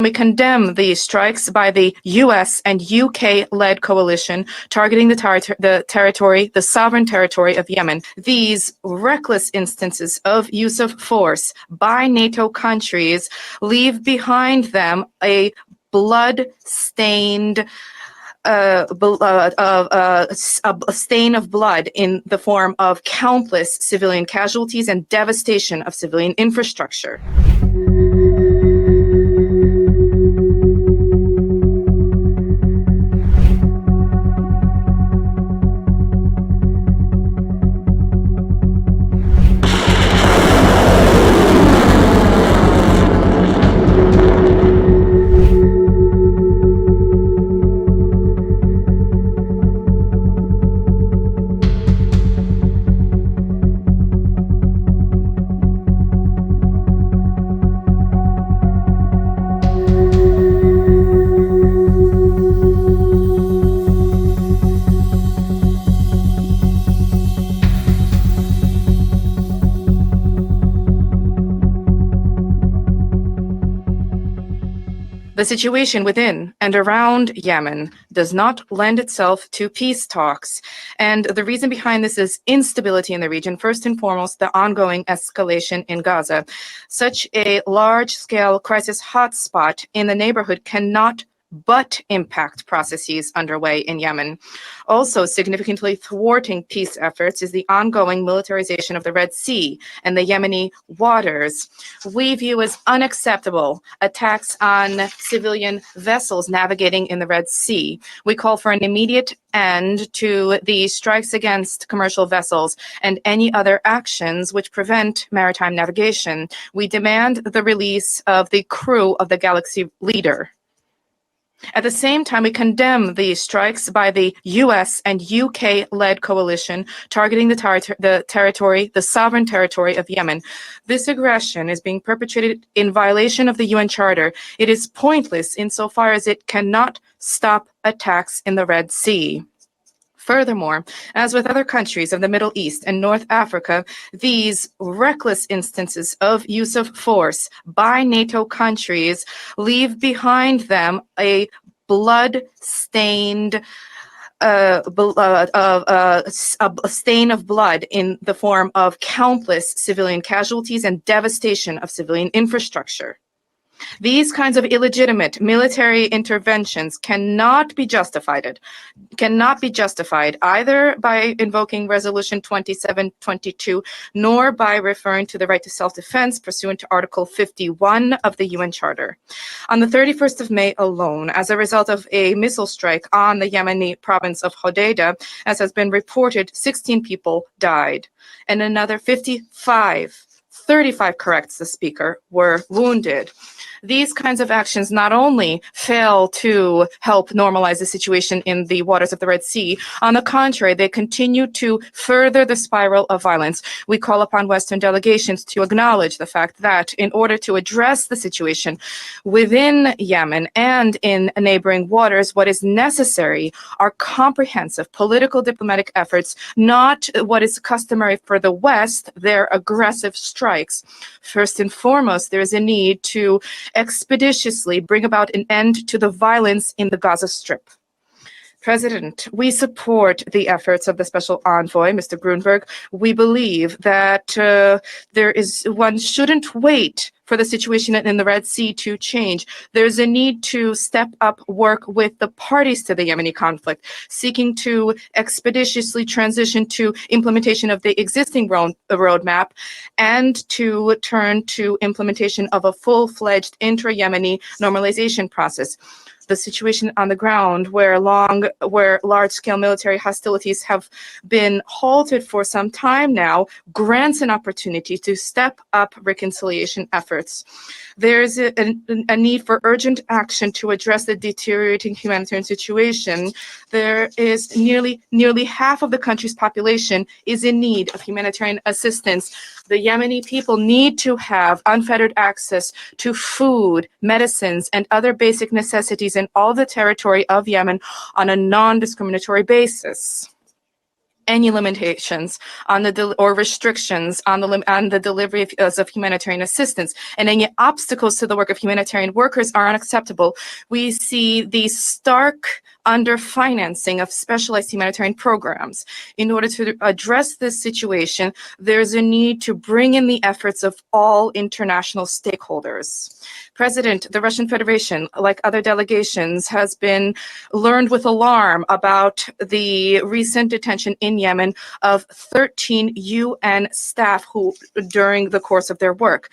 We condemn the strikes by the US and UK-led coalition targeting the sovereign territory of Yemen. These reckless instances of use of force by NATO countries leave behind them a blood-stained a stain of blood in the form of countless civilian casualties and devastation of civilian infrastructure. The situation within and around Yemen does not lend itself to peace talks. And the reason behind this is instability in the region. First and foremost, the ongoing escalation in Gaza. Such a large-scale crisis hotspot in the neighborhood cannot but impact processes underway in Yemen. Also significantly thwarting peace efforts is the ongoing militarization of the Red Sea and the Yemeni waters. We view as unacceptable attacks on civilian vessels navigating in the Red Sea. We call for an immediate end to the strikes against commercial vessels and any other actions which prevent maritime navigation. We demand the release of the crew of the Galaxy Leader. At the same time, we condemn the strikes by the US and UK-led coalition targeting the sovereign territory of Yemen. This aggression is being perpetrated in violation of the UN Charter. It is pointless insofar as it cannot stop attacks in the Red Sea. Furthermore, as with other countries of the Middle East and North Africa, these reckless instances of use of force by NATO countries leave behind them a blood-stained a stain of blood in the form of countless civilian casualties and devastation of civilian infrastructure. These kinds of illegitimate military interventions cannot be justified either by invoking Resolution 2722 nor by referring to the right to self-defense pursuant to Article 51 of the UN Charter. On the 31st of May alone, as a result of a missile strike on the Yemeni province of Hodeidah, as has been reported, 16 people died and another 35 corrects the speaker, were wounded. These kinds of actions not only fail to help normalize the situation in the waters of the Red Sea, on the contrary, they continue to further the spiral of violence. We call upon Western delegations to acknowledge the fact that in order to address the situation within Yemen and in neighboring waters, what is necessary are comprehensive political diplomatic efforts, not what is customary for the West, their aggressive strikes. First and foremost, there is a need to expeditiously bring about an end to the violence in the Gaza Strip. President, we support the efforts of the Special Envoy, Mr. Grunberg. We believe that one shouldn't wait for the situation in the Red Sea to change. There's a need to step up work with the parties to the Yemeni conflict, seeking to expeditiously transition to implementation of the existing roadmap and to turn to implementation of a full-fledged intra-Yemeni normalization process. The situation on the ground where large-scale military hostilities have been halted for some time now grants an opportunity to step up reconciliation efforts. There's a need for urgent action to address the deteriorating humanitarian situation. There is nearly half of the country's population is in need of humanitarian assistance. The Yemeni people need to have unfettered access to food, medicines, and other basic necessities in all the territory of Yemen on a non-discriminatory basis. any limitations on the or restrictions on the delivery of humanitarian assistance, and any obstacles to the work of humanitarian workers are unacceptable. We see the stark underfinancing of specialized humanitarian programs. In order to address this situation, there's a need to bring in the efforts of all international stakeholders. President, the Russian Federation, like other delegations, has been learned with alarm about the recent detention in Yemen of 13 UN staff who, during the course of their work.